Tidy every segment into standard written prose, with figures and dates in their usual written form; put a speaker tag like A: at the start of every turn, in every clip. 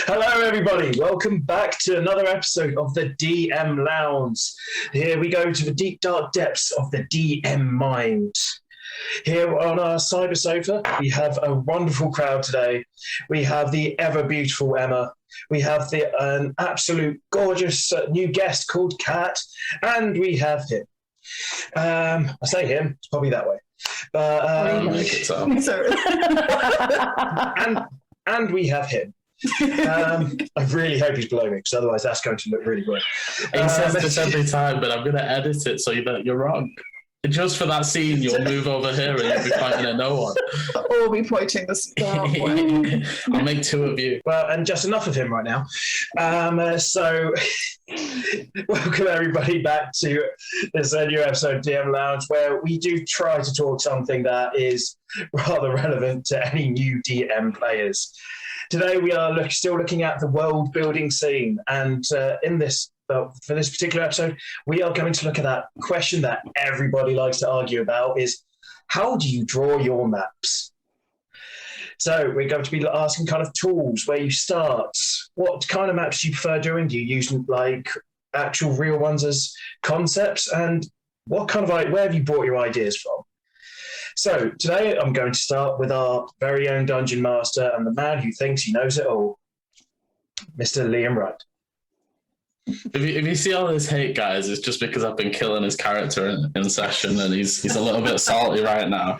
A: Hello, everybody. Welcome back to another episode of the DM Lounge. Here we go to the deep, dark depths of the DM mind. Here on our cyber sofa, we have a wonderful crowd today. We have the ever beautiful Emma. We have an absolute gorgeous new guest called Kat, and we have him. I say him, it's probably that way.
B: Make it so.
A: and we have him. I really hope he's below me, because otherwise that's going to look really weird.
B: He says this every time, but I'm going to edit it so that you're wrong. Just for that scene, you'll move over here and you'll be pointing at no one.
C: Or be pointing this way.
B: I'll make two of you.
A: Well, and just enough of him right now. So, welcome everybody back to this new episode of DM Lounge, where we do try to talk something that is rather relevant to any new DM players. Today we are still looking at the world building scene, and for this particular episode, we are going to look at that question that everybody likes to argue about: is how do you draw your maps? So we're going to be asking kind of tools, where you start, what kind of maps do you prefer doing? Do you use like actual real ones as concepts, and what kind of where have you brought your ideas from? So today I'm going to start with our very own dungeon master and the man who thinks he knows it all, Mr. Liam Wright.
B: If you see all this hate, guys, it's just because I've been killing his character in session, and he's a little bit salty right now.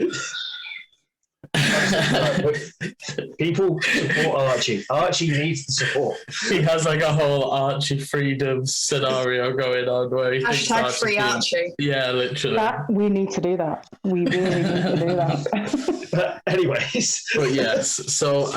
A: People support Archie. Archie needs the support.
B: He has like a whole Archie freedom scenario going on where he thinks
C: Hashtag free Archie.
B: Yeah, literally.
D: We need to do that. We really need to do that.
A: But anyways.
B: But yes, so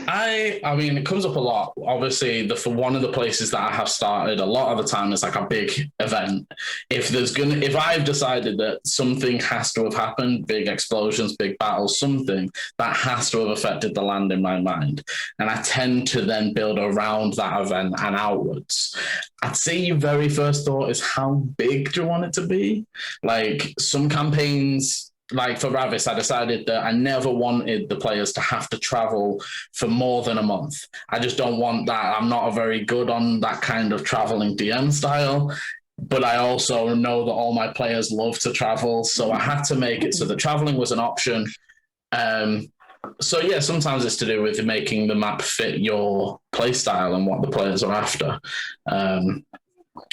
B: I mean, it comes up a lot. Obviously, for one of the places that I have started a lot of the time is like a big event. If I've decided that something has to have happened, big explosions, big battles, something that has to have affected the land in my mind, and I tend to then build around that event and outwards. I'd say your very first thought is, how big do you want it to be? Like some campaigns, like for Ravis, I decided that I never wanted the players to have to travel for more than a month. I just don't want that. I'm not very good on that kind of traveling DM style. But I also know that all my players love to travel, so I had to make it so that traveling was an option. So yeah, sometimes it's to do with making the map fit your play style and what the players are after. The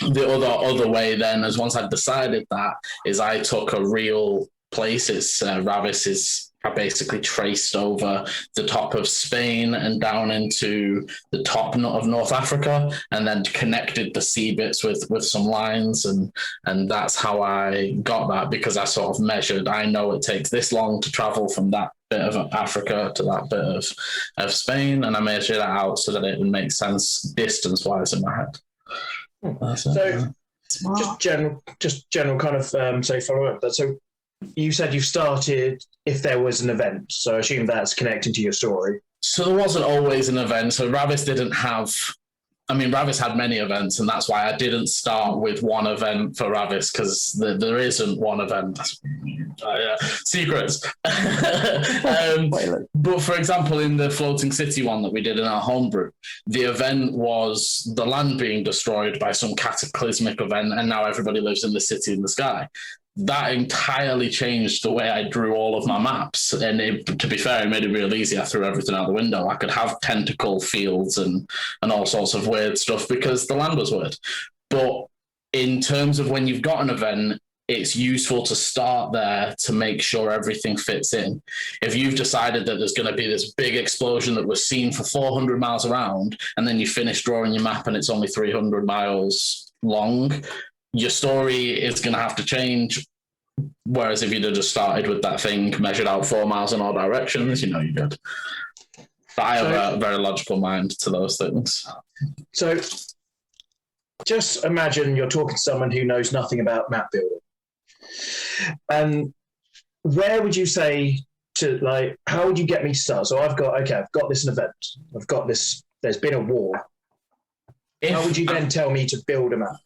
B: other way then is, once I'd decided that, is I took a real place. It's Ravis I basically traced over the top of Spain and down into the top of North Africa, and then connected the sea bits with some lines, and that's how I got that, because I sort of measured. I know it takes this long to travel from that bit of Africa to that bit of Spain, and I measured that out so that it would make sense distance-wise in my head.
A: So just general kind of say follow up. So you said you started if there was an event, so I assume that's connecting to your story.
B: So there wasn't always an event. So Ravis didn't have... I mean, Ravis had many events, and that's why I didn't start with one event for Ravis, because there isn't one event. Secrets. But for example, in the Floating City one that we did in our homebrew, the event was the land being destroyed by some cataclysmic event, and now everybody lives in the city in the sky. That entirely changed the way I drew all of my maps. And to be fair, it made it real easy. I threw everything out the window. I could have tentacle fields and all sorts of weird stuff because the land was weird. But in terms of when you've got an event, it's useful to start there to make sure everything fits in. If you've decided that there's going to be this big explosion that was seen for 400 miles around, and then you finish drawing your map and it's only 300 miles long, your story is going to have to change. Whereas if you'd have just started with that thing measured out 4 miles in all directions, you're good. But I have a very logical mind to those things.
A: So just imagine you're talking to someone who knows nothing about map building. And where would you say to, like, how would you get me to start? So I've got this event. I've got this, there's been a war. How would you then tell me to build a map?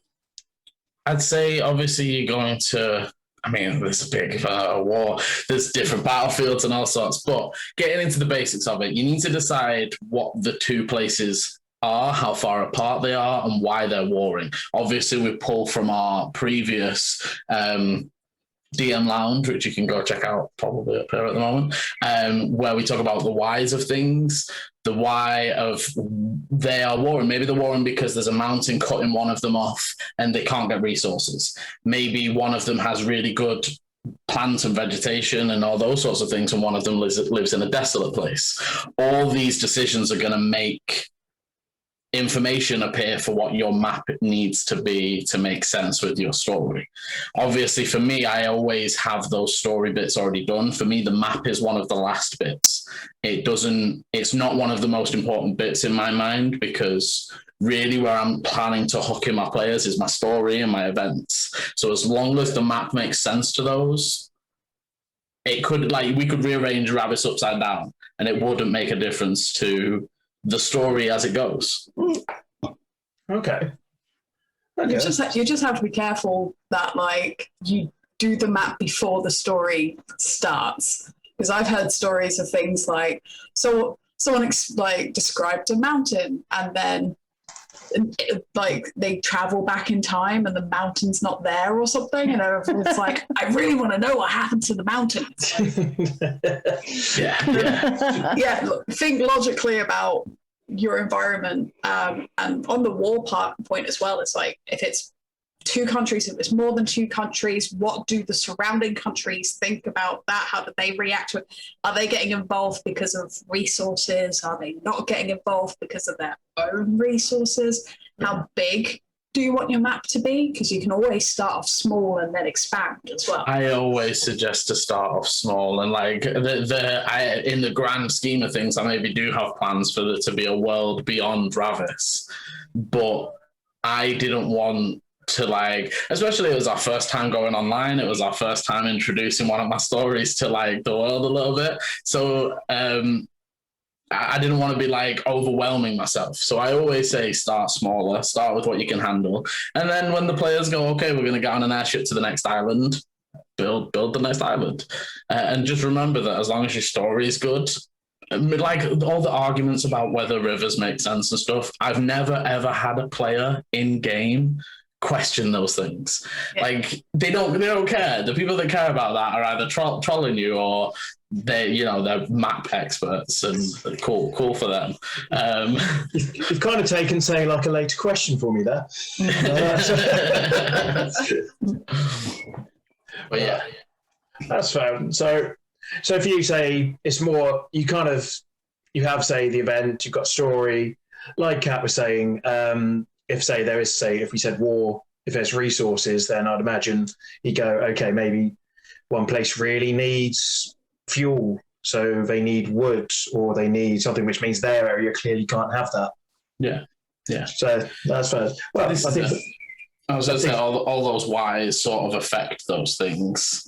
B: I'd say obviously you're going to I mean, there's a big war. There's different battlefields and all sorts. But getting into the basics of it, you need to decide what the two places are, how far apart they are, and why they're warring. Obviously, we pull from our previous DM Lounge, which you can go check out probably up here at the moment, where we talk about the whys of things, the why of they are warring. Maybe they're warring because there's a mountain cutting one of them off and they can't get resources. Maybe one of them has really good plants and vegetation and all those sorts of things, and one of them lives in a desolate place. All these decisions are going to make information appear for what your map needs to be to make sense with your story. Obviously, for me, I always have those story bits already done. For me, the map is one of the last bits. It's not one of the most important bits in my mind, because really where I'm planning to hook in my players is my story and my events. So as long as the map makes sense to those, we could rearrange rabbits upside down and it wouldn't make a difference to the story as it goes.
A: Okay.
C: You just have to be careful that you do the map before the story starts, because I've heard stories of things like someone described a mountain and then they travel back in time and the mountain's not there or something, and everyone's like, I really want to know what happened to the mountain. Yeah. Think logically about your environment, and on the war point as well. It's like, if it's two countries, if it's more than two countries, what do the surrounding countries think about that? How do they react to it? Are they getting involved because of resources? Are they not getting involved because of their own resources? How big do you want your map to be? Because you can always start off small and then expand as well.
B: I always suggest to start off small, and in the grand scheme of things, I maybe do have plans for there to be a world beyond Ravis, but I didn't want to especially it was our first time going online. It was our first time introducing one of my stories to the world a little bit. So I didn't want to be overwhelming myself. So I always say start smaller, start with what you can handle. And then when the players go, okay, we're going to get on an airship to the next island, build the next island. And just remember that as long as your story is good, all the arguments about whether rivers make sense and stuff, I've never ever had a player in game question those things. Yeah. They don't care. The people that care about that are either trolling you or they're map experts, and cool for them.
A: You've kind of taken saying a later question for me there.
B: But yeah,
A: that's fair. So if you say it's more, you have say the event, you've got story, like Kat was saying. If we said war, if there's resources, then I'd imagine you go, okay, maybe one place really needs fuel, so they need wood, or they need something, which means their area clearly can't have that.
B: Yeah.
A: So that's fair. Well, I think
B: I was going to say all those whys sort of affect those things.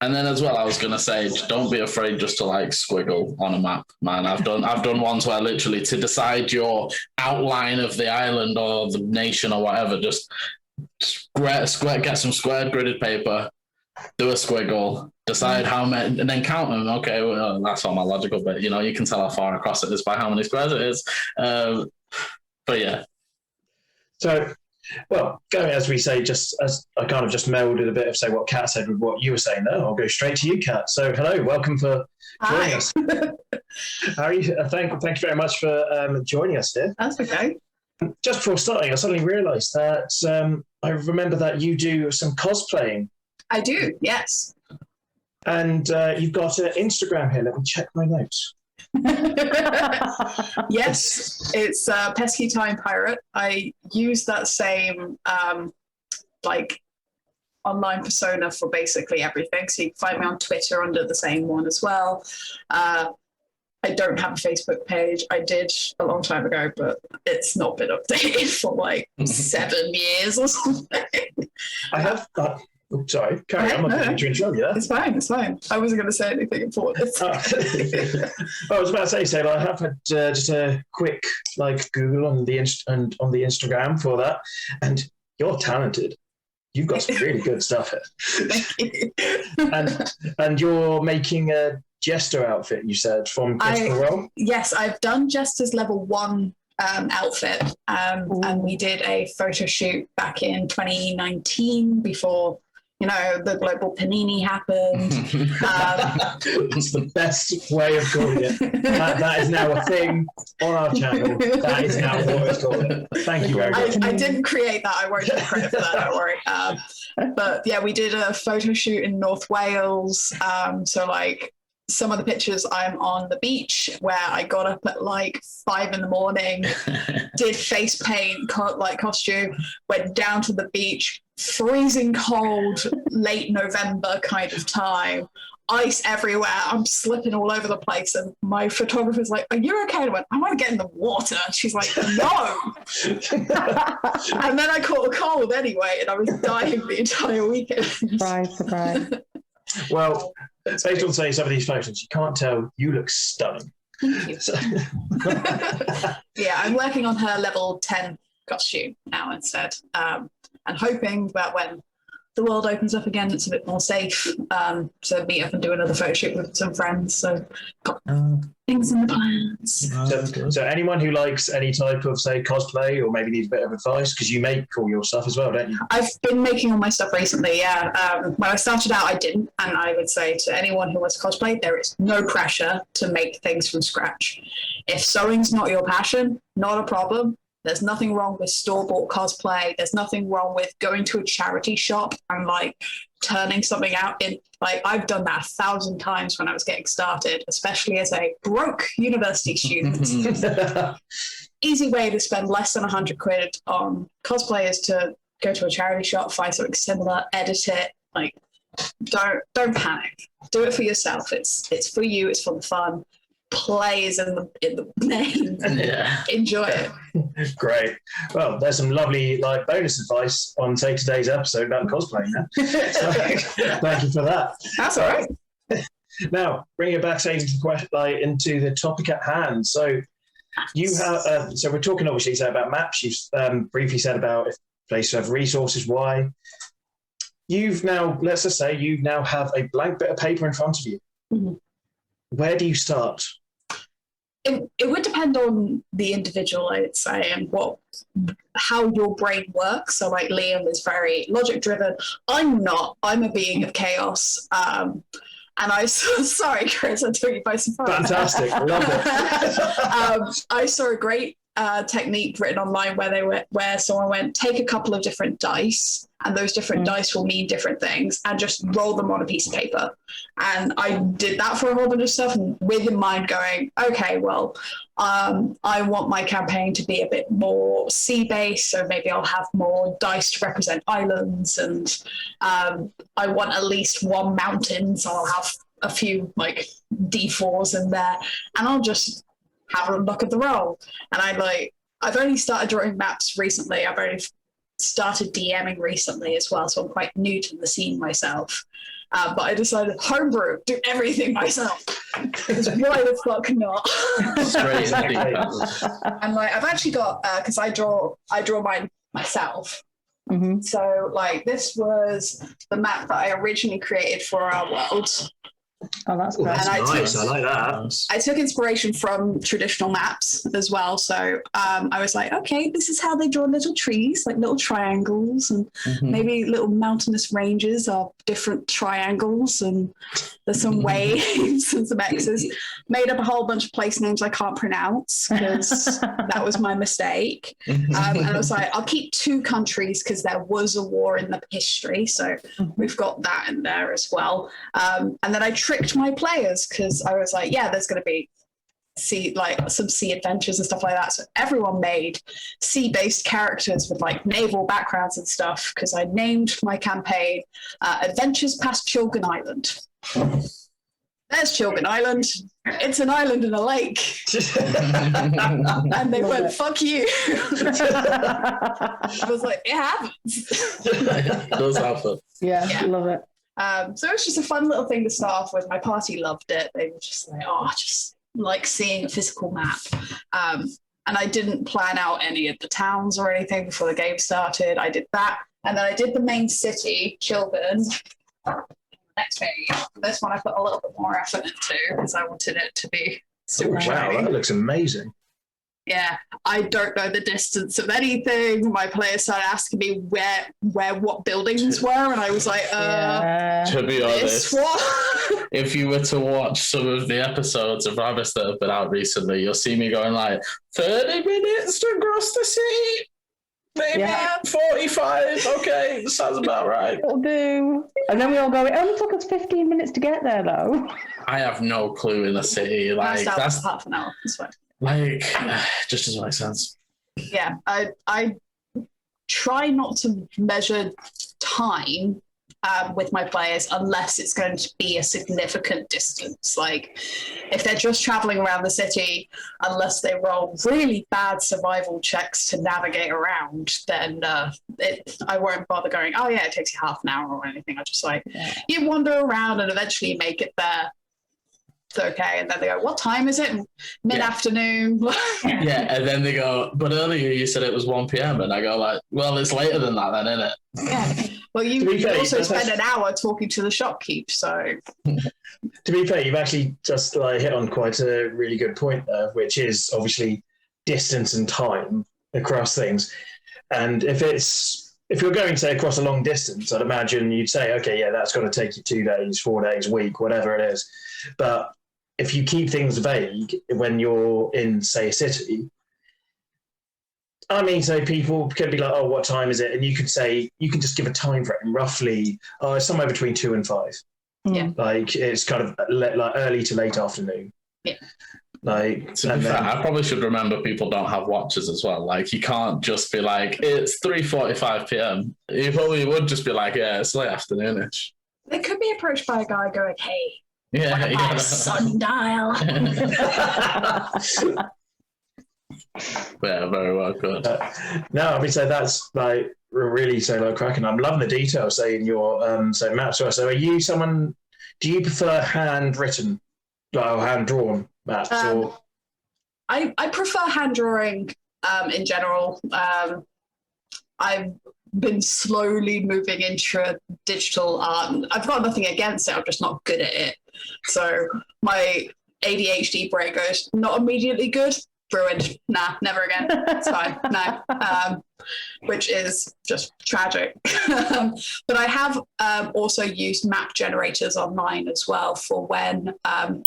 B: And then as well, I was going to say, don't be afraid just to squiggle on a map, man. I've done ones where literally to decide your outline of the island or the nation or whatever, just get some squared gridded paper, do a squiggle, decide how many, and then count them. Okay, well, that's all my logical bit. You can tell how far across it is by how many squares it is. But yeah.
A: So, well, going as we say, just as I kind of just melded a bit of say what Kat said with what you were saying there, I'll go straight to you, Kat. So, hello, welcome for joining us. How are you? Thank you very much for joining us here.
C: That's okay.
A: Just before starting, I suddenly realised that I remember that you do some cosplaying.
C: I do, yes.
A: And you've got an Instagram here. Let me check my notes.
C: Yes, it's Pesky Time Pirate. I use that same online persona for basically everything. So you can find me on Twitter under the same one as well. I don't have a Facebook page. I did a long time ago, but it's not been updated for 7 years or something.
A: I have got. Oh, sorry, carry on. I'm not going to interrupt you there.
C: It's fine. I wasn't going to say anything important.
A: I was about to say, I have had just a quick Google on the Instagram for that, and you're talented. You've got some really good stuff here.
C: Thank you.
A: And you're making a Jester outfit, you said, from Critical Role?
C: Yes, I've done Jester's level 1 outfit, and we did a photo shoot back in 2019 before, the global panini happened.
A: It's the best way of calling it. That is now a thing on our channel. That is now what it's called. Thank you very much.
C: I didn't create that. I won't take credit for that. Don't worry. But yeah, we did a photo shoot in North Wales. So like some of the pictures, I'm on the beach where I got up at like 5 a.m, did face paint, costume, went down to the beach, freezing cold, late November kind of time, ice everywhere. I'm slipping all over the place. And my photographer's like, "Are you okay?" I went, "I want to get in the water." And she's like, "No." And then I caught a cold anyway, and I was dying the entire weekend.
D: Surprise.
A: Well, based on saying some of these photos, you can't tell you look stunning.
C: Thank you.
A: So.
C: Yeah, I'm working on her level 10 costume now instead, and hoping that when the world opens up again, it's a bit more safe. So meet up and do another photo shoot with some friends. So got things in the plans.
A: So anyone who likes any type of, say, cosplay or maybe needs a bit of advice, because you make all your stuff as well, don't you?
C: I've been making all my stuff recently, yeah. When I started out, I didn't. And I would say to anyone who wants to cosplay, there is no pressure to make things from scratch. If sewing's not your passion, not a problem. There's nothing wrong with store-bought cosplay. There's nothing wrong with going to a charity shop and like turning something out in, like, I've done that 1,000 times when I was getting started, especially as a broke university student. Easy way to spend less than 100 quid on cosplay is to go to a charity shop, find something similar, edit it. Like, don't panic. Do it for yourself. It's for you. It's for the fun. Play is in the name.
B: Yeah.
C: Enjoy it.
A: Great. Well, there's some lovely bonus advice on, say, today's episode about cosplaying. So, thank you for that.
C: That's all right.
A: Now, bring it backstage into the topic at hand. So you have. So we're talking obviously about maps. You've briefly said about if places have resources. Why? You've now, let's just say, you now have a blank bit of paper in front of you.
C: Mm-hmm.
A: Where do you start?
C: It would depend on the individual, I'd say, and how your brain works. So like Liam is very logic driven. I'm not. I'm a being of chaos. And sorry, Chris, I took you by surprise.
A: Fantastic. Love it.
C: I saw a great technique written online where someone went, take a couple of different dice, and those different dice will mean different things, and just roll them on a piece of paper. And I did that for a whole bunch of stuff, and with in mind going, okay, well, I want my campaign to be a bit more sea-based, so maybe I'll have more dice to represent islands, and I want at least one mountain, so I'll have a few like D4s in there, and I'll just have a look at the roll. And I've only started drawing maps recently. I've only started DMing recently as well, so I'm quite new to the scene myself. But I decided homebrew, do everything myself. Because why the fuck not?
B: Straight.
C: And I've actually got because I draw mine myself.
D: Mm-hmm.
C: So this was the map that I originally created for our world.
D: Oh, that's
A: Ooh,
D: great.
A: that's nice. I like that.
C: I took inspiration from traditional maps as well. So I was like, okay, this is how they draw little trees, like little triangles, and maybe little mountainous ranges are different triangles, and there's some waves and some X's. Made up a whole bunch of place names I can't pronounce because that was my mistake. And I was like, I'll keep 2 countries because there was a war in the history. So we've got that in there as well. And then I tricked my players because I was like, yeah, there's going to be some sea adventures and stuff like that. So everyone made sea-based characters with naval backgrounds and stuff because I named my campaign Adventures Past Chilgan Island. There's Chilgan Island. It's an island in a lake. And they went, fuck you. I was like, it happens.
B: Those happen.
D: Yeah, love it.
C: So it's just a fun little thing to start off with. My party loved it. They were just like, oh, just like seeing a physical map. And I didn't plan out any of the towns or anything before the game started. I did that. And then I did the main city, Chilburn. Next page. This one I put a little bit more effort into because I wanted it to be super
A: Wow,
C: shiny.
A: that looks amazing.
C: Yeah, I don't know the distance of anything. My players started asking me where what buildings were, and I was like,
B: To be
C: this
B: honest,
C: one.
B: if you were to watch some of the episodes of Rabbits that have been out recently, you'll see me going like 30 minutes to cross the city. Maybe 45. Okay, sounds about right.
D: It'll do. And then we all go, it only took us 15 minutes to get there, though.
B: I have no clue in the city. Like that's
C: half an hour. That's fine.
B: like just doesn't make sense.
C: Yeah, I try not to measure time with my players unless it's going to be a significant distance. Like if they're just traveling around the city, unless they roll really bad survival checks to navigate around, then I won't bother going, oh yeah, it takes you half an hour or anything. I just like, you wander around and eventually you make it there. It's okay. And then they go, what time is it? Mid-afternoon.
B: Yeah, and then they go, but earlier you said it was 1 p.m. And I go like, well, it's later than that then, isn't it?
C: Yeah. Well, you also spend an hour talking to the shopkeep, so...
A: To be fair, you've actually just hit on quite a really good point there, which is obviously distance and time across things. And if you're going, say, across a long distance, I'd imagine you'd say, okay, yeah, that's going to take you 2 days, 4 days, a week, whatever it is. But if you keep things vague when you're in, say, a city, I mean, so people can be like, oh, what time is it? And you could say, you can just give a time frame, roughly, it's somewhere between 2 and 5.
C: Yeah.
A: Like, it's kind of like early to late afternoon.
C: Yeah.
B: Like, to be fair, I probably should remember people don't have watches as well. Like, you can't just be like, it's 3:45 p.m. You probably would just be like, yeah, it's late afternoonish.
C: They could be approached by a guy going, hey,
B: Yeah,
C: sundial.
B: Yeah, very well, good.
A: No, I mean, so that's like really cracking. I'm loving the details, say, in your maps. So are you someone, do you prefer handwritten or hand-drawn maps? Or
C: I prefer hand drawing in general. I've been slowly moving into digital art. I've got nothing against it, I'm just not good at it. So my ADHD brain goes, not immediately good, ruined. Nah, never again. It's fine. No. Which is just tragic. But I have also used map generators online as well for when,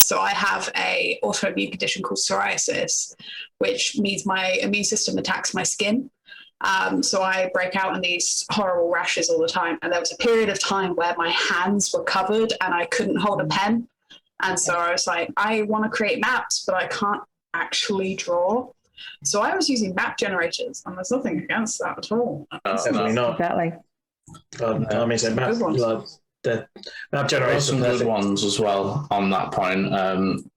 C: so I have a autoimmune condition called psoriasis, which means my immune system attacks my skin. So I break out in these horrible rashes all the time. And there was a period of time where my hands were covered and I couldn't hold a pen. And so I was like, I want to create maps, but I can't actually draw. So I was using map generators, and there's nothing against that at all.
A: Definitely not.
D: Exactly.
A: I mean, so the map
B: There are
A: generators
B: some good ones as well on that point.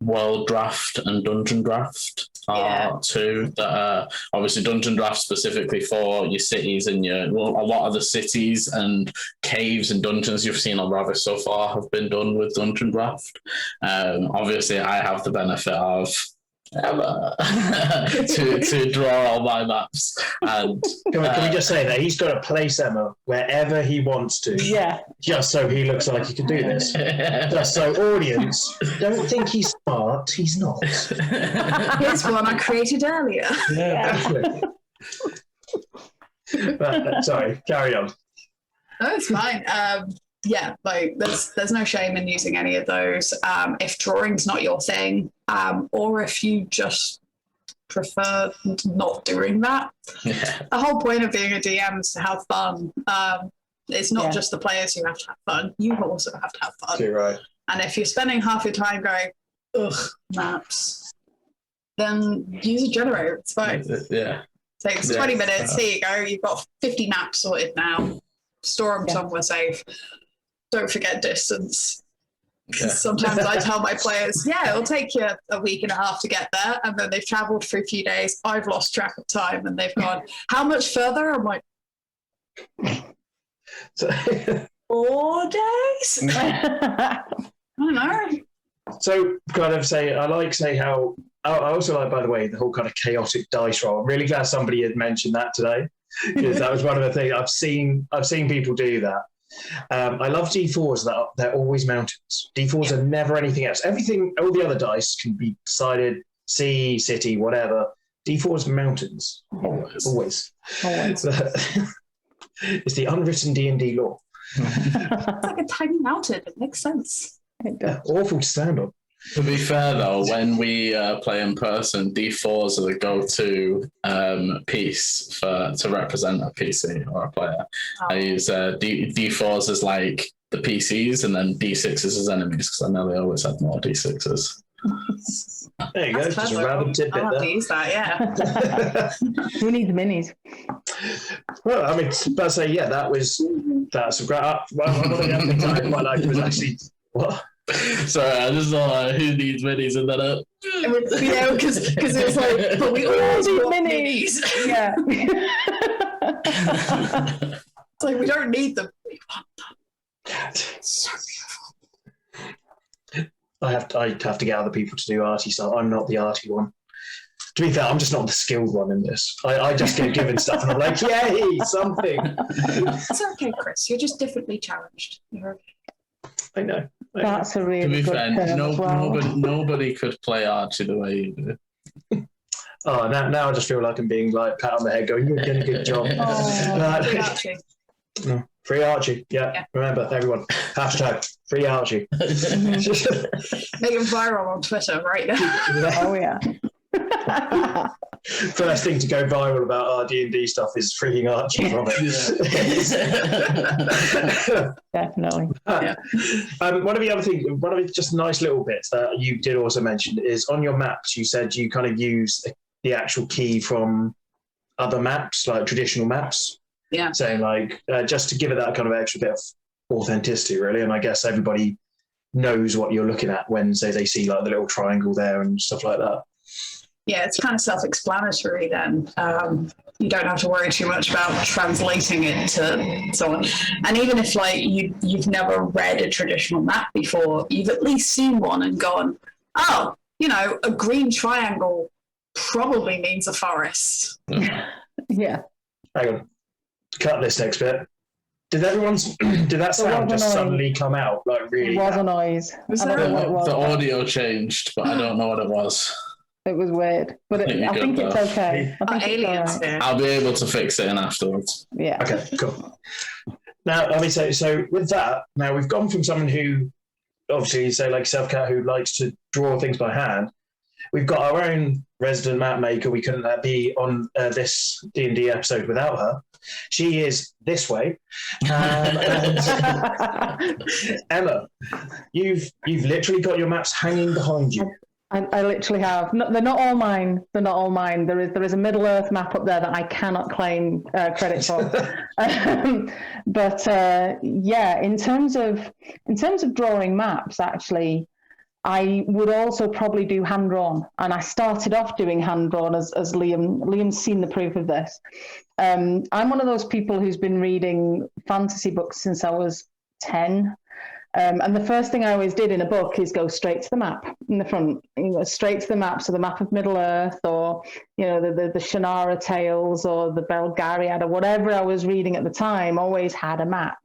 B: World Draft and Dungeon Draft are two that are obviously Dungeon Draft specifically for your cities and a lot of the cities and caves and dungeons you've seen on Ravis so far have been done with Dungeon Draft. Obviously, I have the benefit of to draw all my maps. And
A: can we just say that he's got to place Emma wherever he wants to, just so he looks like he can do this. Just so audience don't think he's smart. He's not.
C: Here's one I created earlier.
A: But, sorry, carry on.
C: No, it's fine. Like there's no shame in using any of those. If drawing's not your thing, or if you just prefer not doing that. The whole point of being a DM is to have fun. It's not just the players who have to have fun. You also have to have fun.
A: You're right.
C: And if you're spending half your time going, ugh, maps, then use a generator. It's fine. Takes 20 minutes. Here you go. You've got 50 maps sorted now. Store them somewhere safe. Don't forget distance. Sometimes I tell my players, it'll take you a week and a half to get there. And then they've traveled for a few days. I've lost track of time and they've gone, how much further? I'm like, 4 days? I don't know.
A: So kind of I also like, by the way, the whole kind of chaotic dice roll. I'm really glad somebody had mentioned that today. because that was one of the things I've seen people do that. I love D4s that they're always mountains. D4s are never anything else. Everything, all the other dice can be decided sea, city, whatever. D4s mountains. Always. It's the unwritten D&D law.
C: It's like a tiny mountain. It makes sense.
A: Awful to stand on.
B: To be fair, though, when we play in person, D4s are the go-to piece to represent a PC or a player.
C: Oh.
B: I use D4s as like the PCs and then D6s as enemies because I know they always have more D6s.
A: There you go. Just a random tidbit
C: I'll have to use that, yeah.
D: Who needs minis?
A: Well, I mean, but say, yeah, that's a great. Well, one of the other things I quite liked was actually what.
B: Sorry, I just saw who needs minis and then
C: Yeah, because it's like, but we always
D: need
C: want
D: minis.
C: minis.
D: Yeah.
C: It's like we don't need them. We want them. So beautiful.
A: I have to get other people to do arty stuff. I'm not the arty one. To be fair, I'm just not the skilled one in this. I just get given stuff and I'm like, yay, something.
C: It's okay, Chris. You're just differently challenged. You're okay.
A: I know.
D: That's a really
B: to be
D: good
B: fair,
D: term as well.
B: nobody could play Archie the way you do.
A: Oh, now I just feel like I'm being like pat on the head, going, "You're doing a good job."
C: Free Archie.
A: Free Archie, yeah. Remember, everyone, hashtag free Archie.
C: Make it viral on Twitter right now.
D: Oh yeah.
A: First thing to go viral about our D&D stuff is freeing Archie from it.
D: Definitely.
A: One of the just nice little bits that you did also mention is on your maps. You said you kind of use the actual key from other maps, like traditional maps.
C: Yeah.
A: Saying like just to give it that kind of extra bit of authenticity, really. And I guess everybody knows what you're looking at when, say, they see like the little triangle there and stuff like that.
C: Yeah, it's kind of self-explanatory then. You don't have to worry too much about translating it to someone. And even if like you've never read a traditional map before, you've at least seen one and gone, oh, a green triangle probably means a forest.
D: Yeah.
A: Hang on. Cut this next bit. Did that sound just suddenly come out like really?
D: It was a noise.
C: Was
D: I don't know what it was.
B: The audio changed, but I don't know what it was.
D: It was weird, but I think it's okay. I think
C: Aliens
D: it's
C: here.
B: I'll be able to fix it in afterwards.
D: Yeah.
A: Okay, cool. Now, let me say, so with that, now we've gone from someone who, obviously, you say like yourself, Kat, who likes to draw things by hand. We've got our own resident map maker. We couldn't be on this D&D episode without her. She is this way. And Emma, you've literally got your maps hanging behind you.
D: I literally have. No, they're not all mine. There is a Middle Earth map up there that I cannot claim credit for. But in terms of drawing maps, actually, I would also probably do hand drawn, and I started off doing hand drawn as Liam's seen the proof of this. I'm one of those people who's been reading fantasy books since I was 10. And the first thing I always did in a book is go straight to the map in the front, straight to the map. So the map of Middle Earth, or the Shannara Tales, or the Belgariad, or whatever I was reading at the time, always had a map,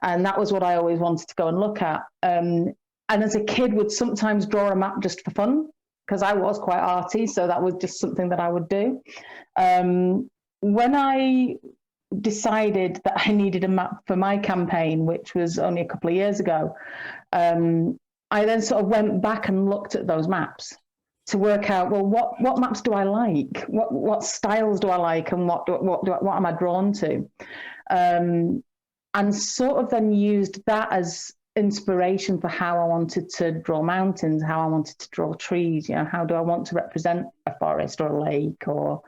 D: and that was what I always wanted to go and look at. And as a kid, would sometimes draw a map just for fun because I was quite arty, so that was just something that I would do. When I decided that I needed a map for my campaign, which was only a couple of years ago, I then sort of went back and looked at those maps to work out, well, what maps do I like? What styles do I like, and what am I drawn to? And sort of then used that as inspiration for how I wanted to draw mountains, how I wanted to draw trees. How do I want to represent a forest or a lake, or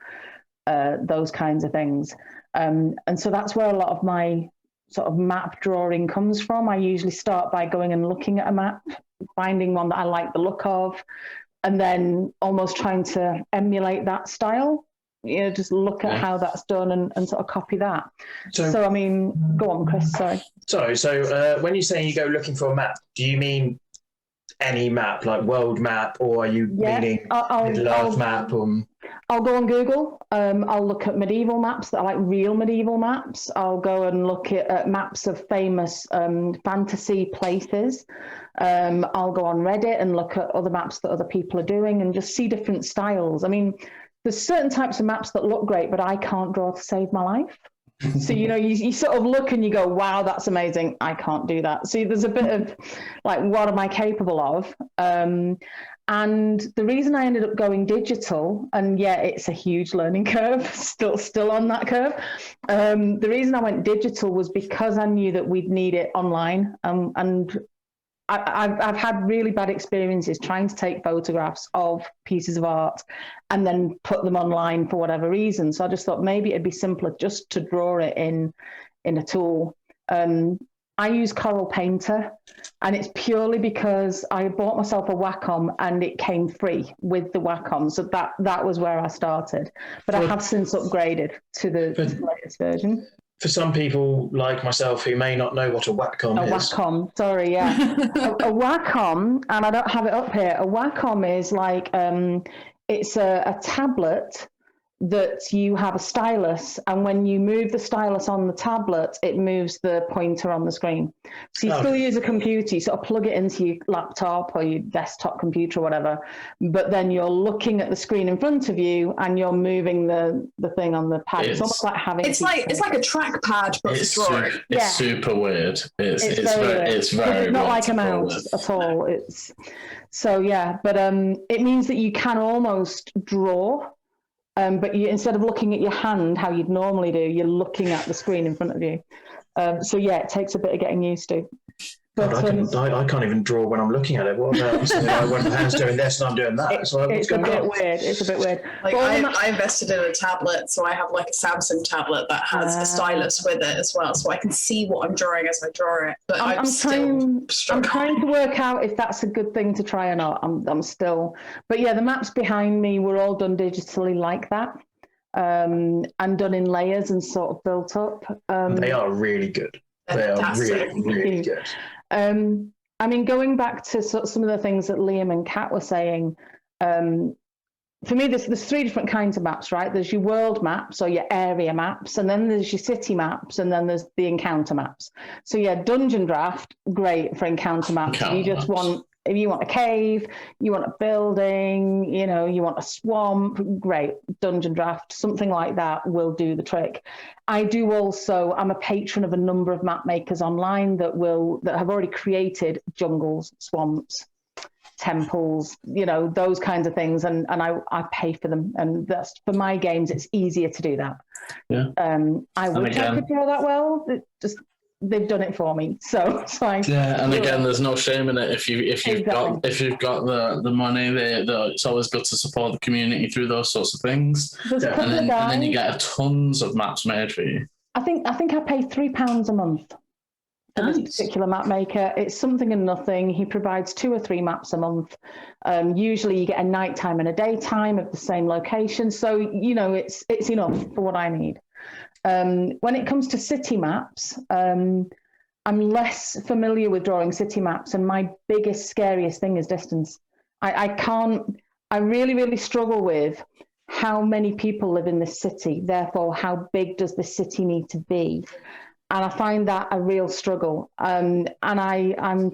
D: those kinds of things. And so that's where a lot of my sort of map drawing comes from. I usually start by going and looking at a map, finding one that I like the look of, and then almost trying to emulate that style. Just look at how that's done and sort of copy that. So I mean, go on, Chris, sorry.
A: Sorry, so when you say you go looking for a map, do you mean any map, like world map, or are you meaning Middle-earth map?
D: I'll go on Google. I'll look at medieval maps that are like real medieval maps. I'll go and look at maps of famous fantasy places. I'll go on Reddit and look at other maps that other people are doing and just see different styles. I mean, there's certain types of maps that look great, but I can't draw to save my life. So, you sort of look and you go, wow, that's amazing. I can't do that. So there's a bit of like, what am I capable of? And the reason I ended up going digital, and it's a huge learning curve, still on that curve. The reason I went digital was because I knew that we'd need it online. And I've had really bad experiences trying to take photographs of pieces of art and then put them online for whatever reason. So I just thought maybe it'd be simpler just to draw it in a tool. I use Coral Painter, and it's purely because I bought myself a Wacom and it came free with the Wacom. So that was where I started. But I have since upgraded to the latest version.
A: For some people like myself who may not know what a Wacom is.
D: A Wacom, sorry, yeah. a Wacom, and I don't have it up here, a Wacom is like, it's a tablet that you have a stylus, and when you move the stylus on the tablet, it moves the pointer on the screen. So you still use a computer, you sort of plug it into your laptop or your desktop computer or whatever, but then you're looking at the screen in front of you and you're moving the thing on the pad. It's almost like having
C: it's like a trackpad but for drawing.
B: It's super weird. It's
D: very not like a mouse at all. But it means that you can almost draw. But instead of looking at your hand, how you'd normally do, you're looking at the screen in front of you. It takes a bit of getting used to. But
A: I can't even draw when I'm looking at it. What about when my hand's doing this and I'm doing that?
D: It's a bit weird.
C: Like I invested in a tablet, so I have like a Samsung tablet that has a stylus with it as well, so I can see what I'm drawing as I draw it. But I'm
D: trying to work out if that's a good thing to try or not. I'm still, but the maps behind me were all done digitally like that, and done in layers and sort of built up.
A: They are really good. They are really, really good.
D: I mean, going back to some of the things that Liam and Kat were saying, for me, there's three different kinds of maps, right? There's your world maps or your area maps, and then there's your city maps, and then there's the encounter maps. So Dungeon Draft, great for encounter maps. If you want a cave, you want a building, you want a swamp, great, Dungeon Draft, something like that will do the trick. I'm a patron of a number of map makers online that have already created jungles, swamps, temples, those kinds of things, and I pay for them, and that's, for my games, it's easier to do that. I wish I could draw that well. They've done it for me, so it's fine.
B: And again, there's no shame in it if you've got the money. It's always good to support the community through those sorts of things. And then you get tons of maps made for you.
D: I think I pay £3 a month for this particular map maker. It's something and nothing. He provides 2 or 3 maps a month. Usually, you get a nighttime and a daytime of the same location, so it's enough for what I need. When it comes to city maps, I'm less familiar with drawing city maps, and my biggest, scariest thing is distance. I really, really struggle with how many people live in this city, therefore how big does the city need to be? And I find that a real struggle. And I'm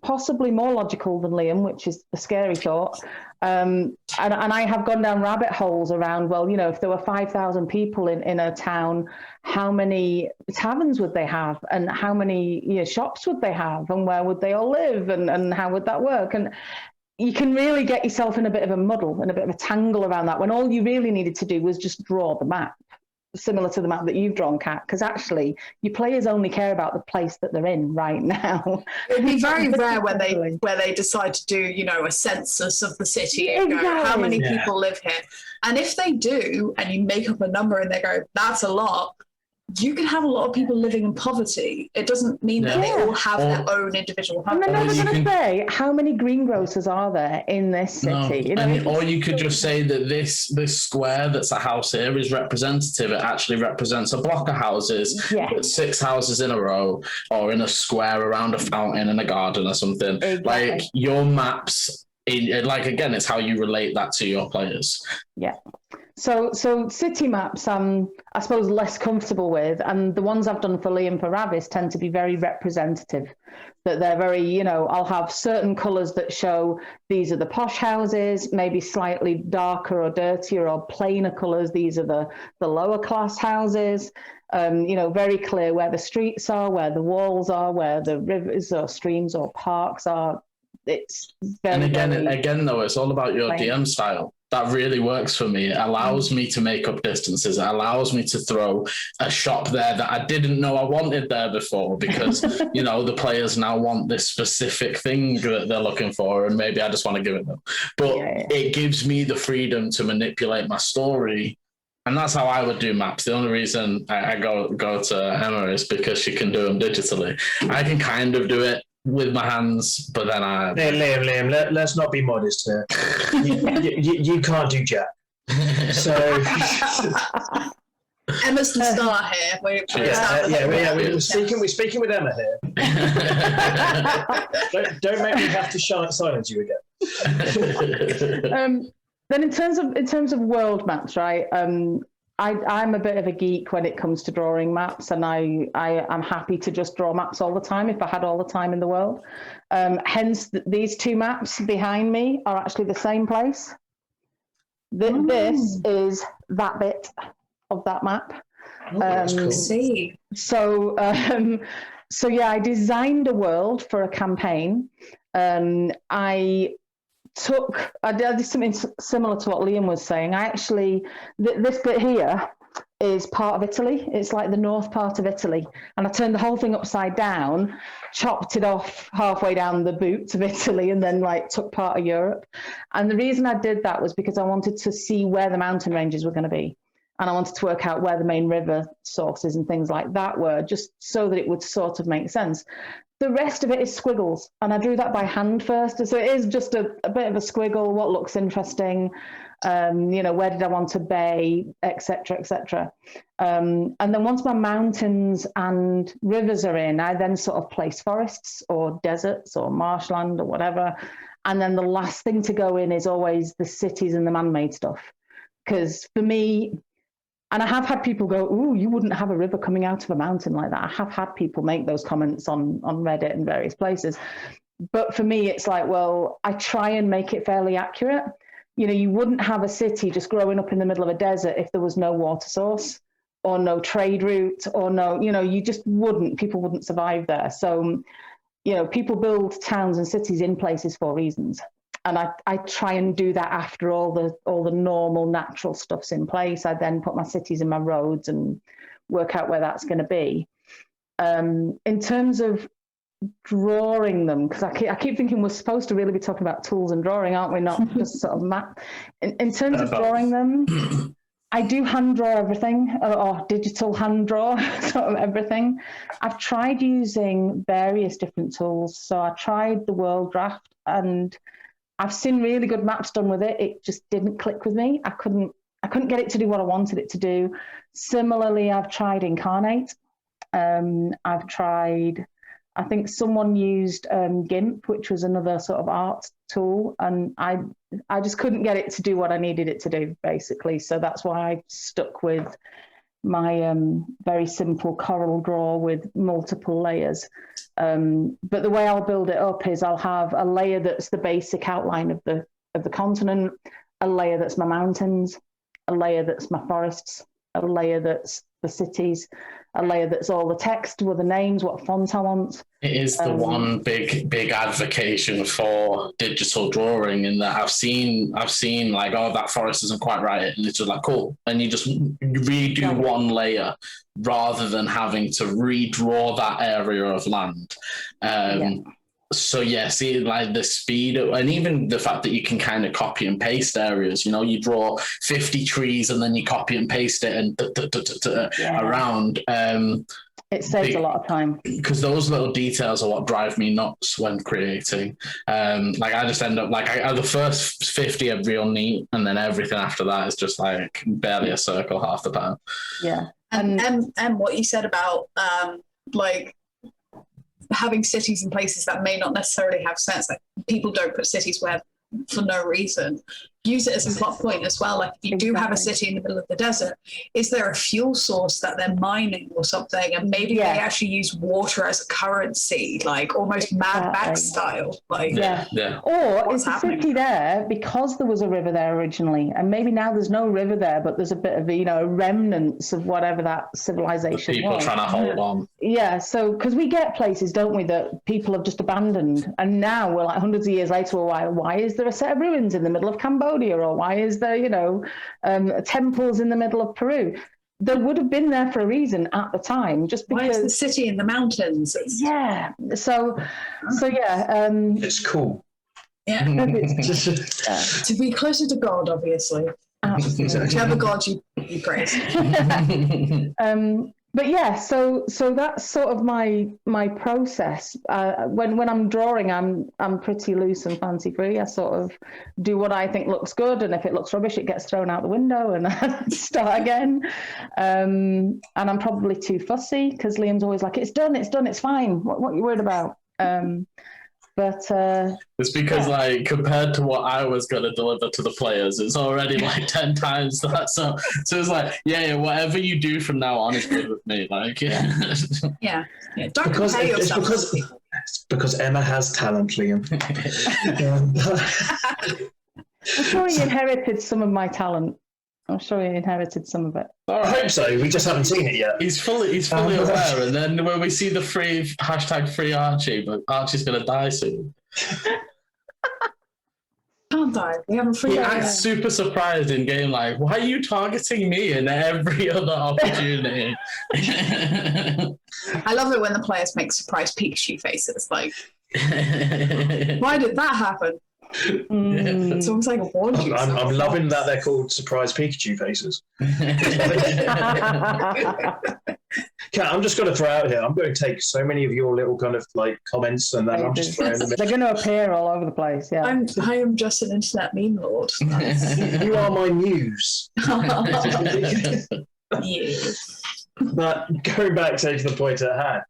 D: possibly more logical than Liam, which is a scary thought. And I have gone down rabbit holes around, if there were 5,000 people in a town, how many taverns would they have, and how many shops would they have, and where would they all live, and how would that work? And you can really get yourself in a bit of a muddle and a bit of a tangle around that, when all you really needed to do was just draw the map, similar to the map that you've drawn, Kat, because actually your players only care about the place that they're in right now.
C: It'd be very rare where they decide to do a census of the city and go, how many people live here? And if they do, and you make up a number and they go, that's a lot, you can have a lot of people living in poverty. It doesn't mean that they all have their own individual
D: And
C: house.
D: then I was going to say, how many greengrocers are there in this city?
B: Or you could just say that this square that's a house here is representative. It actually represents a block of houses, with 6 houses in a row, or in a square around a fountain in a garden or something.
D: Exactly.
B: Like your maps, again, it's how you relate that to your players.
D: Yeah. So city maps, I suppose, less comfortable with, and the ones I've done for Lee and for Ravis tend to be very representative. That they're very, I'll have certain colours that show these are the posh houses, maybe slightly darker or dirtier or plainer colours. These are the lower class houses. Very clear where the streets are, where the walls are, where the rivers or streams or parks are. It's very,
B: and again, though, it's all about your
D: plain.
B: DM style. That really works for me. It allows me to make up distances. It allows me to throw a shop there that I didn't know I wanted there before because, the players now want this specific thing that they're looking for, and maybe I just want to give it them. But it gives me the freedom to manipulate my story. And that's how I would do maps. The only reason I go to Emma is because she can do them digitally. I can kind of do it with my hands, but then
A: Liam, let's not be modest here. You can't do jack. So
C: Emma's the star here.
A: We're speaking with Emma here. don't make me have to silence you again.
D: Then in terms of world maps, right? I'm a bit of a geek when it comes to drawing maps, and I'm happy to just draw maps all the time if I had all the time in the world. Hence, these two maps behind me are actually the same place. This is that bit of that map.
A: Cool.
C: See.
D: So I designed a world for a campaign. I did something similar to what Liam was saying. I actually, this bit here is part of Italy. It's like the north part of Italy. And I turned the whole thing upside down, chopped it off halfway down the boot of Italy, and then took part of Europe. And the reason I did that was because I wanted to see where the mountain ranges were going to be. And I wanted to work out where the main river sources and things like that were, just so that it would sort of make sense. The rest of it is squiggles, and I drew that by hand first. So it is just a bit of a squiggle, what looks interesting, where did I want to bay, etc., etc. And then once my mountains and rivers are in, I then sort of place forests or deserts or marshland or whatever. And then the last thing to go in is always the cities and the man-made stuff. Because for me, and I have had people go, "Ooh, you wouldn't have a river coming out of a mountain like that." I have had people make those comments on Reddit and various places. But for me, it's like, well, I try and make it fairly accurate. You wouldn't have a city just growing up in the middle of a desert if there was no water source or no trade route or no, you just wouldn't. People wouldn't survive there. So, people build towns and cities in places for reasons. And I try and do that after all the normal natural stuff's in place. I then put my cities and my roads and work out where that's going to be. In terms of drawing them, because I keep thinking we're supposed to really be talking about tools and drawing, aren't we? Not just sort of map. In terms of drawing them, I do hand draw everything, or digital hand draw sort of everything. I've tried using various different tools. So I tried the World Draft, and I've seen really good maps done with it. It just didn't click with me. I couldn't get it to do what I wanted it to do. Similarly, I've tried Incarnate. I've tried, I think someone used GIMP, which was another sort of art tool, and I just couldn't get it to do what I needed it to do, basically. So that's why I stuck with my very simple Coral Draw with multiple layers. But the way I'll build it up is I'll have a layer that's the basic outline of the continent, a layer that's my mountains, a layer that's my forests, a layer that's the cities, a layer that's all the text with the names, what font I want.
B: It is the one big advocation for digital drawing, in that I've seen like, oh, that forest isn't quite right, and it's just like, cool, and you just redo one layer rather than having to redraw that area of land. So yeah, see, like the speed and even the fact that you can kind of copy and paste areas. You know, you draw 50 trees and then you copy and paste it and around.
D: It saves a lot of time
B: because those little details are what drive me nuts when creating. Like I just end up like the first 50 are real neat, and then everything after that is just like barely a circle half the time.
D: Yeah,
C: and what you said about like having cities and places that may not necessarily have sense. Like people don't put cities where for no reason. Use it as a plot point as well. Like if you do have a city in the middle of the desert, is there a fuel source that they're mining or something? And maybe they actually use water as a currency, like almost Mad Max style. Like
D: Or is the city there because there was a river there originally, and maybe now there's no river there, but there's a bit of remnants of whatever that civilization
B: People
D: was.
B: trying to hold on.
D: Yeah, so because we get places, don't we, that people have just abandoned, and now we're like hundreds of years later. Why is there a set of ruins in the middle of Cambodia, or why is there temples in the middle of Peru? They would have been there for a reason at the time, just because.
C: Why is the city in the mountains?
D: So
A: it's cool.
C: Yeah. To be closer to God, obviously.
D: Absolutely.
C: Whichever God you praise.
D: But yeah, so that's sort of my process. When I'm drawing, I'm pretty loose and fancy free. I sort of do what I think looks good, and if it looks rubbish, it gets thrown out the window, and I start again. And I'm probably too fussy because Liam's always like, "It's done, it's fine. What are you worried about?" But
B: it's because like compared to what I was going to deliver to the players, it's already like 10 times that. So it's like, whatever you do from now on is good with me. Like,
C: yeah. Don't compare yourself.
A: It's because Emma has talent, Liam.
D: I'm sure he inherited some of my talent. I'm sure he inherited some of it.
A: I hope so. We just haven't seen it yet.
B: He's fully aware, and then when we see the free Archie, but Archie's gonna die soon.
C: Can't die. We haven't free.
B: He acts super surprised in game, like, why are you targeting me in every other opportunity?
C: I love it when the players make surprise Pikachu faces. Like, why did that happen? It's almost like a warning.
A: I'm loving that they're called surprise Pikachu faces. Kat, I'm just going to throw out here. I'm going to take so many of your little kind of like comments, and then I'm just throwing them in.
D: They're going to appear all over the place. Yeah,
C: I am just an internet meme lord.
A: You are my muse. But going back to the point at hand.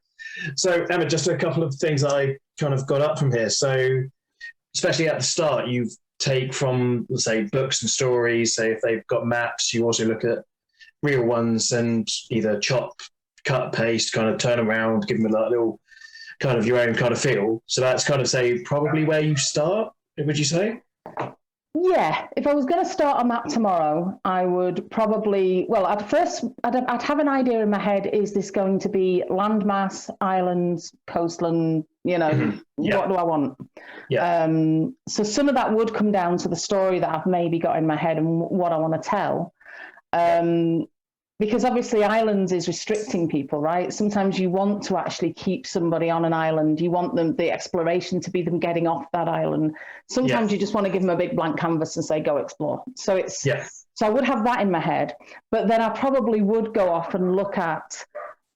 A: So Emma, just a couple of things I kind of got up from here. So especially at the start, you take from, let's say, books and stories. Say if they've got maps, you also look at real ones and either chop, cut, paste, kind of turn around, give them a little kind of your own kind of feel. So that's kind of, say, probably where you start, would you say?
D: Yeah, if I was going to start a map tomorrow, I would probably, I'd have an idea in my head, is this going to be landmass, islands, coastland, what do I want?
A: Yeah.
D: So some of that would come down to the story that I've maybe got in my head and what I want to tell. Because obviously islands is restricting people, right? Sometimes you want to actually keep somebody on an island. You want the exploration to be them getting off that island. Sometimes you just want to give them a big blank canvas and say, go explore. So so I would have that in my head, but then I probably would go off and look at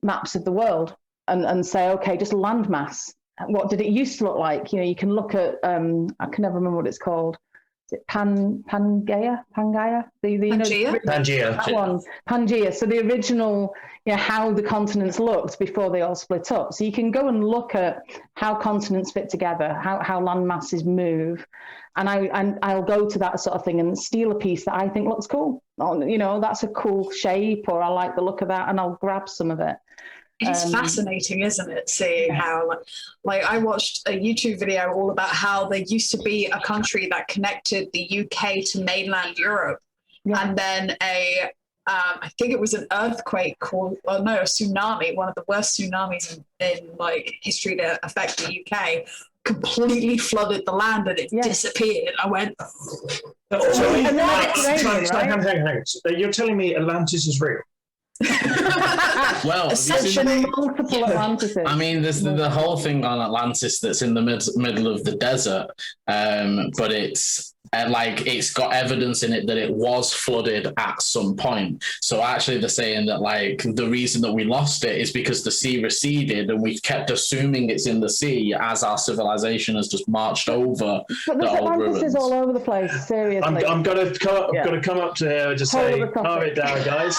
D: maps of the world and say, okay, just landmass. What did it used to look like? You can look at, I can never remember what it's called. Is it Pangaea?
C: Pangaea?
A: Pangaea.
D: That one, Pangaea. So the original, how the continents looked before they all split up. So you can go and look at how continents fit together, how land masses move, and I'll go to that sort of thing and steal a piece that I think looks cool. That's a cool shape, or I like the look of that, and I'll grab some of it.
C: It's fascinating, isn't it? Seeing how, like, I watched a YouTube video all about how there used to be a country that connected the UK to mainland Europe, and then I think it was an earthquake a tsunami, one of the worst tsunamis in like history to affect the UK, completely flooded the land and it disappeared. I went,
A: hang on. You're telling me Atlantis is real?
B: Well,
C: Essentially,
D: multiple Atlantises.
B: I mean, there's the whole thing on Atlantis that's in the middle of the desert, but it's it's got evidence in it that it was flooded at some point. So actually, they're saying that like the reason that we lost it is because the sea receded, and we kept assuming it's in the sea as our civilization has just marched over.
D: But there's Atlantises all over the place. Seriously,
A: I'm gonna come up to here and just say, calm it down, guys.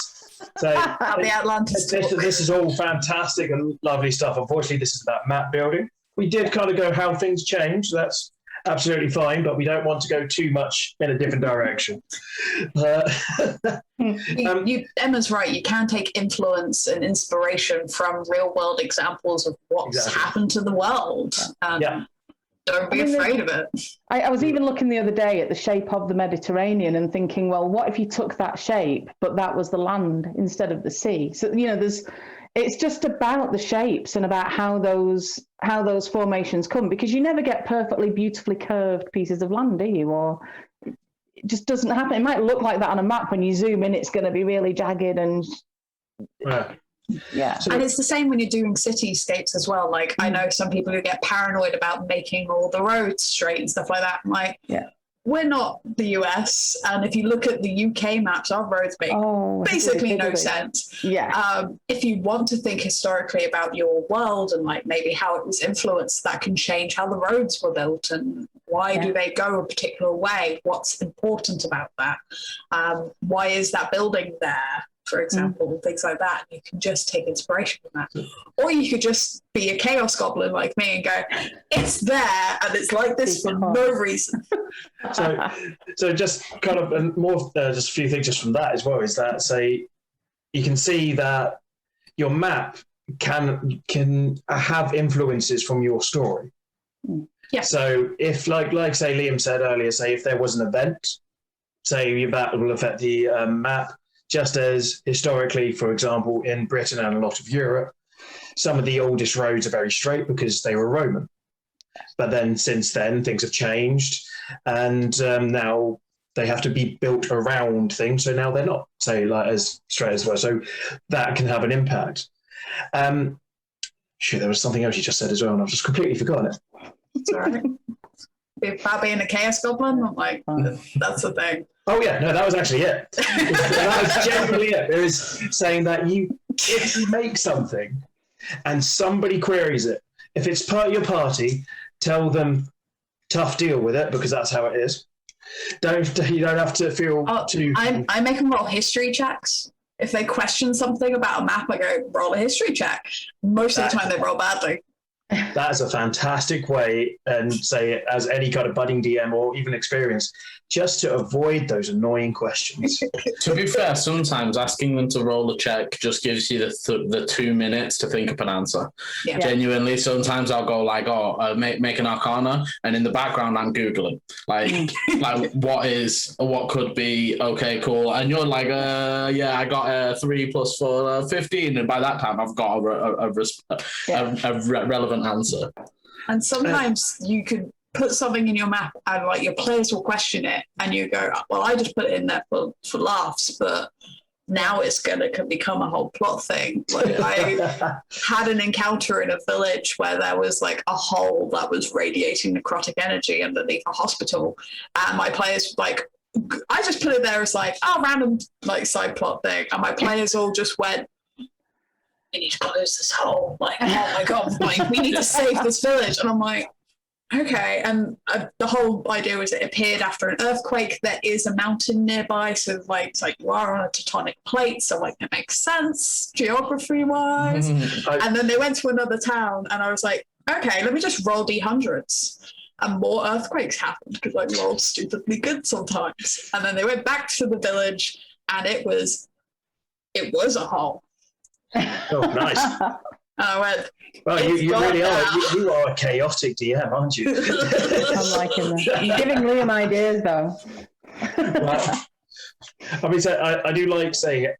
A: So
C: the Atlantis.
A: This is all fantastic and lovely stuff. Unfortunately, this is about map building. We did kind of go how things change. That's absolutely fine, but we don't want to go too much in a different direction.
C: Emma's right. You can take influence and inspiration from real world examples of what's happened to the world. Don't be afraid of it.
D: I was even looking the other day at the shape of the Mediterranean and thinking, well, what if you took that shape, but that was the land instead of the sea? So, it's just about the shapes and about how those formations come, because you never get perfectly beautifully curved pieces of land, do you? Or it just doesn't happen. It might look like that on a map. When you zoom in, it's going to be really jagged and yeah.
C: And it's the same when you're doing cityscapes as well. Like I know some people who get paranoid about making all the roads straight and stuff like that. I'm like, we're not the US, and if you look at the UK maps, our roads make basically no sense.
D: Yeah.
C: If you want to think historically about your world and like maybe how it was influenced, that can change how the roads were built and why do they go a particular way? What's important about that? Why is that building there? For example, things like that. You can just take inspiration from that. Or you could just be a chaos goblin like me and go, it's there and it's like this for no reason.
A: So just kind of more, just a few things just from that as well, is that say you can see that your map can have influences from your story.
C: Yeah.
A: So if like say Liam said earlier, say if there was an event, say that will affect the map. Just as historically, for example, in Britain and a lot of Europe, some of the oldest roads are very straight because they were Roman. But then since then, things have changed, and now they have to be built around things. So now they're not, say, like as straight as well. So that can have an impact. There was something else you just said as well, and I've just completely forgotten it.
C: It's all right. About being a chaos goblin, I'm like, that's the thing.
A: Oh yeah, no, that was actually it. That was genuinely it. It was saying that if you make something and somebody queries it, if it's part of your party, tell them tough deal with it because that's how it is. You don't have to feel too.
C: I make them roll history checks. If they question something about a map, I go roll a history check. Most of the time, they roll badly.
A: That is a fantastic way, and say as any kind of budding DM or even experienced, just to avoid those annoying questions.
B: To be fair, sometimes asking them to roll a check just gives you the 2 minutes to think up an answer.
C: Yeah.
B: Genuinely, sometimes I'll go like, make an arcana, and in the background I'm Googling. Like what could be, okay, cool. And you're like, I got 3 + 4, 15. And by that time I've got a relevant answer.
C: And sometimes you could put something in your map and like your players will question it and you go, well, I just put it in there for laughs, but now it's could become a whole plot thing. Like I had an encounter in a village where there was like a hole that was radiating necrotic energy underneath a hospital, and my players like, I just put it there as like random like side plot thing, and my players all just went, we need to close this hole. Like, oh my God, like, we need to save this village. And I'm like, okay. And the whole idea was it appeared after an earthquake. There is a mountain nearby. So like, it's like you are on a tectonic plate. So like, it makes sense geography wise. And then they went to another town and I was like, okay, let me just roll D100s. And more earthquakes happened because I rolled stupidly good sometimes. And then they went back to the village and it was a hole.
A: Oh, nice.
C: I went,
A: well, you really are. You are a chaotic DM, aren't you?
D: I'm liking that. You're giving Liam ideas, though.
A: Well, I mean, so I do like saying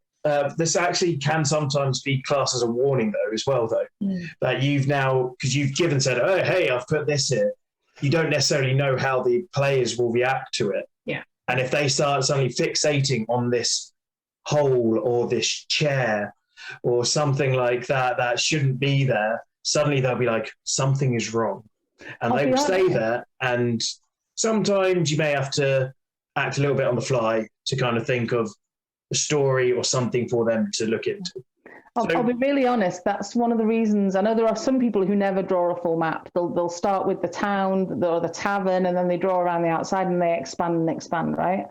A: this actually can sometimes be classed as a warning, though, as well, though, that you've now, because you've said, oh, hey, I've put this here. You don't necessarily know how the players will react to it.
C: Yeah.
A: And if they start suddenly fixating on this hole or this chair or something like that that shouldn't be there, suddenly they'll be like, something is wrong. And they will stay there. And sometimes you may have to act a little bit on the fly to kind of think of a story or something for them to look into.
D: I'll be really honest. That's one of the reasons. I know there are some people who never draw a full map. They'll start with the town or the tavern, and then they draw around the outside and they expand, right?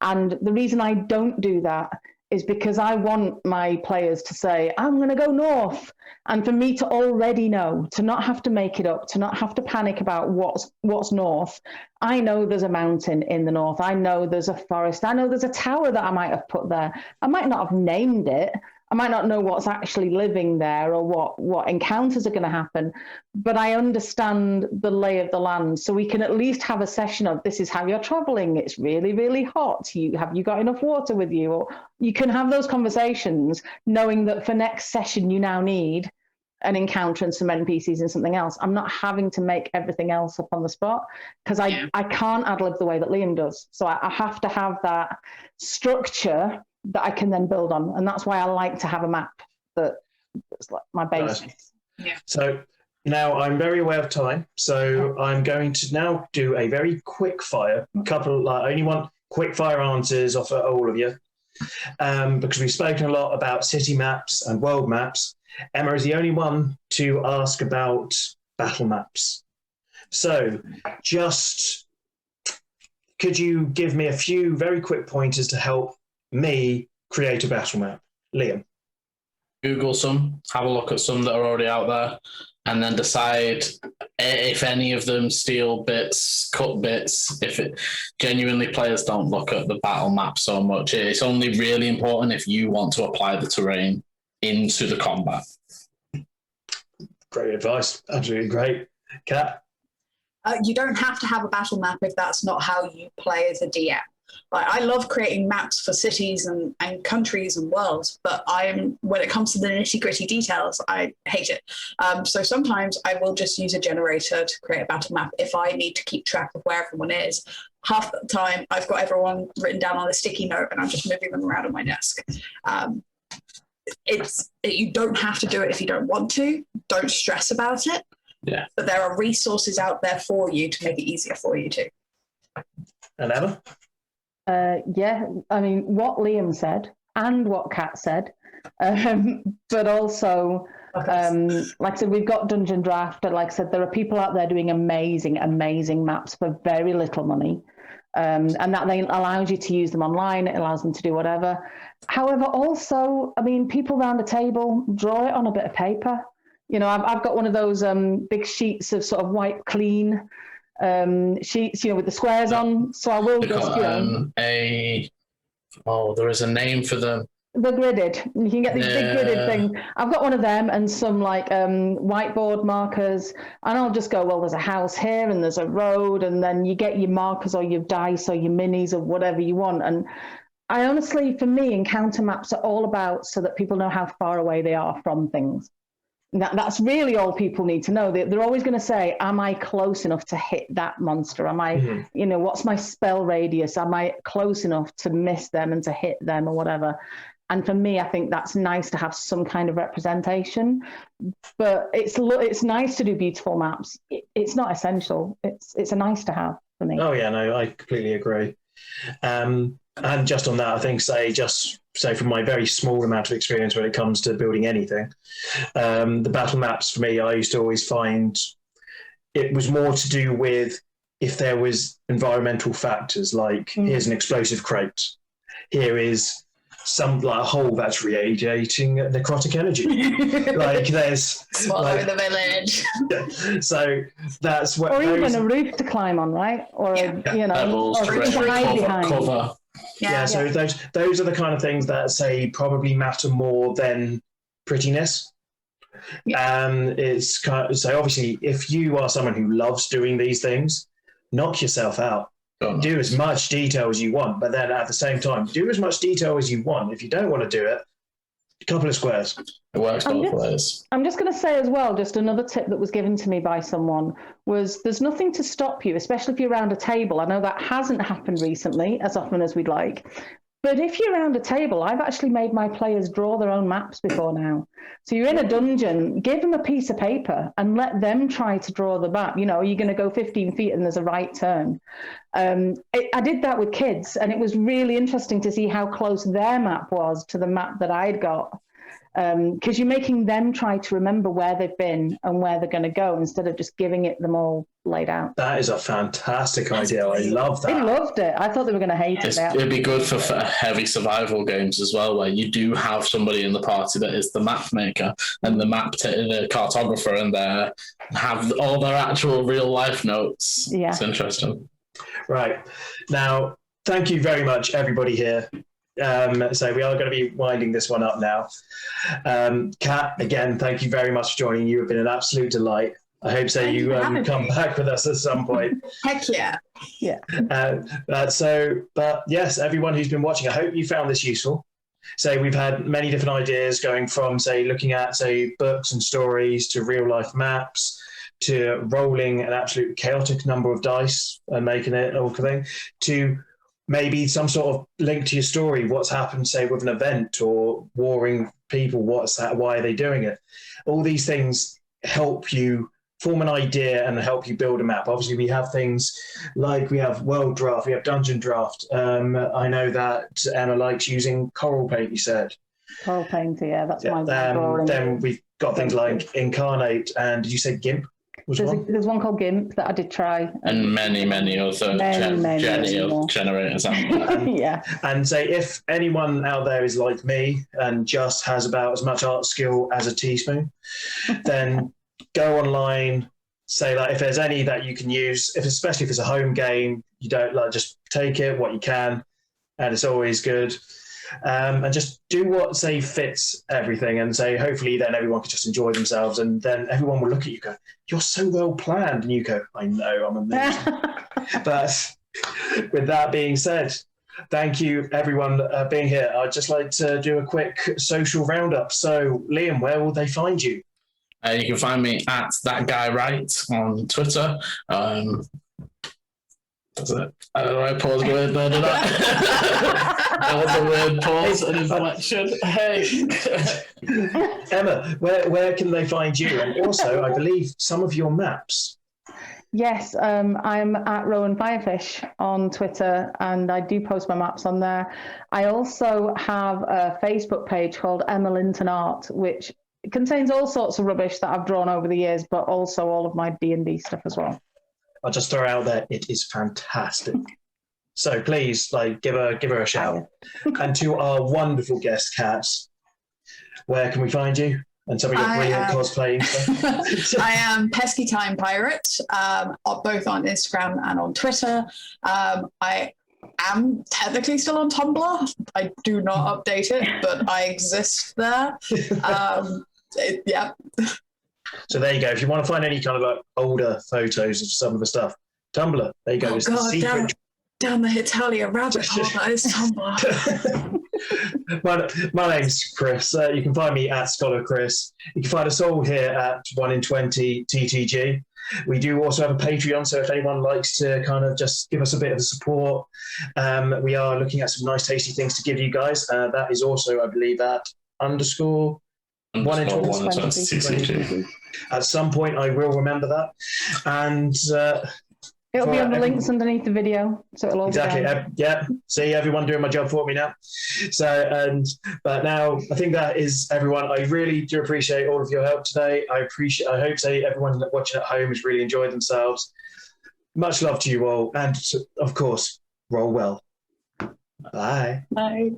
D: And the reason I don't do that is because I want my players to say, I'm going to go north. And for me to already know, to not have to make it up, to not have to panic about what's north. I know there's a mountain in the north. I know there's a forest. I know there's a tower that I might have put there. I might not have named it. I might not know what's actually living there or what encounters are going to happen, but I understand the lay of the land. So we can at least have a session of, this is how you're traveling. It's really, really hot. Have you got enough water with you? Or you can have those conversations knowing that for next session, you now need an encounter and some NPCs and something else. I'm not having to make everything else up on the spot because I can't ad-lib the way that Liam does. So I have to have that structure that I can then build on. And that's why I like to have a map that's like my base.
A: Nice. Yeah. So now I'm very aware of time. So I'm going to now do a very quick fire, I only want quick fire answers off all of you. Because we've spoken a lot about city maps and world maps. Emma is the only one to ask about battle maps. So just could you give me a few very quick pointers to help me create a battle map? Liam.
B: Google some, have a look at some that are already out there, and then decide if any of them steal bits, cut bits. If it genuinely, players don't look at the battle map so much. It's only really important if you want to apply the terrain into the combat.
A: Great advice. Absolutely great. Kat?
C: You don't have to have a battle map if that's not how you play as a DM. Like, I love creating maps for cities and countries and worlds, but when it comes to the nitty-gritty details, I hate it. So sometimes I will just use a generator to create a battle map if I need to keep track of where everyone is. Half the time, I've got everyone written down on a sticky note and I'm just moving them around on my desk. You don't have to do it if you don't want to. Don't stress about it.
B: Yeah.
C: But there are resources out there for you to make it easier for you too.
A: And Emma?
D: Yeah, I mean, what Liam said and what Kat said, but also, like I said, we've got Dungeon Draft, but like I said, there are people out there doing amazing, amazing maps for very little money, and that then allows you to use them online. It allows them to do whatever. However, also, I mean, people around the table draw it on a bit of paper. You know, I've got one of those big sheets of sort of white clean sheets, with the squares on. So I will just,
B: there is a name for them.
D: The gridded. You can get these big gridded things. I've got one of them and some like whiteboard markers, and I'll just go, well, there's a house here and there's a road, and then you get your markers or your dice or your minis or whatever you want. And I honestly, for me, encounter maps are all about so that people know how far away they are from things. That's really all people need to know. They're always going to say, am I close enough to hit that monster? Am I, what's my spell radius? Am I close enough to miss them and to hit them or whatever? And for me, I think that's nice to have some kind of representation. But it's nice to do beautiful maps. It's not essential. It's a nice to have for me.
A: Oh, yeah, no, I completely agree. And just on that, I think, say from my very small amount of experience when it comes to building anything, the battle maps for me, I used to always find it was more to do with if there was environmental factors, like here's an explosive crate, here is some like a hole that's radiating necrotic energy, like there's
C: swallow the village.
A: So that's what,
D: or even a roof to climb on, right? Or
B: Levels,
D: or to hide behind.
B: Cover.
A: Yeah, so those are the kind of things that say probably matter more than prettiness. It's kind of, so obviously if you are someone who loves doing these things, knock yourself out. Do as much detail as you want, but then at the same time, do as much detail as you want. If you don't want to do it, a couple of squares.
B: It works both ways.
D: I'm just going to say as well, just another tip that was given to me by someone was there's nothing to stop you, especially if you're around a table. I know that hasn't happened recently as often as we'd like, But if you're around a table, I've actually made my players draw their own maps before now. So you're in a dungeon, give them a piece of paper and let them try to draw the map. You know, you're going to go 15 feet and there's a right turn. I did that with kids, and it was really interesting to see how close their map was to the map that I'd got. Because you're making them try to remember where they've been and where they're going to go instead of just giving it them all laid out.
A: That is a fantastic idea. I love that.
D: They loved it. I thought they were going to hate it.
B: It'd be good for heavy survival games as well, where you do have somebody in the party that is the map maker and the the cartographer, and they have all their actual real life notes.
D: Yeah.
B: It's interesting.
A: Right. Now, thank you very much, everybody here. So we are going to be winding this one up now. Kat, again, thank you very much for joining. You have been an absolute delight. I hope so you come back with us at some point.
C: Heck yeah.
D: Yeah.
A: But yes, everyone who's been watching, I hope you found this useful. So we've had many different ideas going from, say, looking at, say, books and stories to real life maps to rolling an absolute chaotic number of dice and making it all thing to maybe some sort of link to your story, what's happened, say, with an event or warring people, what's that, why are they doing it? All these things help you form an idea and help you build a map. Obviously, we have things like we have World Draft, we have Dungeon Draft. I know that Emma likes using Coral Paint, you said.
D: Coral Paint, yeah, that's my drawing.
A: Then we've got things like Incarnate, and did you say GIMP?
D: There's one called GIMP that I did try.
B: And many other generators.
D: Yeah.
A: And say if anyone out there is like me and just has about as much art skill as a teaspoon, then go online, say that if there's any that you can use, especially if it's a home game, you don't just take it, what you can, and it's always good. And just do what, say, fits everything, and say hopefully then everyone can just enjoy themselves, and then everyone will look at you and go, you're so well planned, and you go, I know, I'm amazing. But with that being said, thank you everyone being here. I'd just like to do a quick social roundup. So Liam, where will they find you?
B: You can find me at That Guy Right on Twitter. That's it. I don't know, I paused the word there, did I? That was a weird pause and inflection. Hey.
A: Emma, where can they find you? And also, I believe some of your maps.
D: Yes, I'm at Rowan Firefish on Twitter, and I do post my maps on there. I also have a Facebook page called Emma Linton Art, which contains all sorts of rubbish that I've drawn over the years, but also all of my D&D stuff as well.
A: I'll just throw out there, it is fantastic. So please, give her a shout. And to our wonderful guest, Kat, where can we find you? And some of your brilliant cosplaying stuff.
C: I am Pesky Time Pirate, both on Instagram and on Twitter. I am technically still on Tumblr. I do not update it, but I exist there. Yeah.
A: So there you go. If you want to find any kind of older photos of some of the stuff, Tumblr, there you go.
C: Oh,
A: it's
C: God,
A: the secret.
C: Down the Hitalia rabbit hole, that is Tumblr.
A: my name's Chris. You can find me at Scholar Chris. You can find us all here at 1 in 20 TTG. We do also have a Patreon, so if anyone likes to kind of just give us a bit of support, we are looking at some nice tasty things to give you guys. That is also, I believe, at _ 1 in 20 TTG. At some point, I will remember that. And
D: it'll be on the links underneath the video, so it'll all
A: exactly.
D: be down.
A: Yeah. See everyone doing my job for me now. But now I think that is everyone. I really do appreciate all of your help today. I hope everyone watching at home has really enjoyed themselves. Much love to you all, and of course, roll well. Bye.
C: Bye.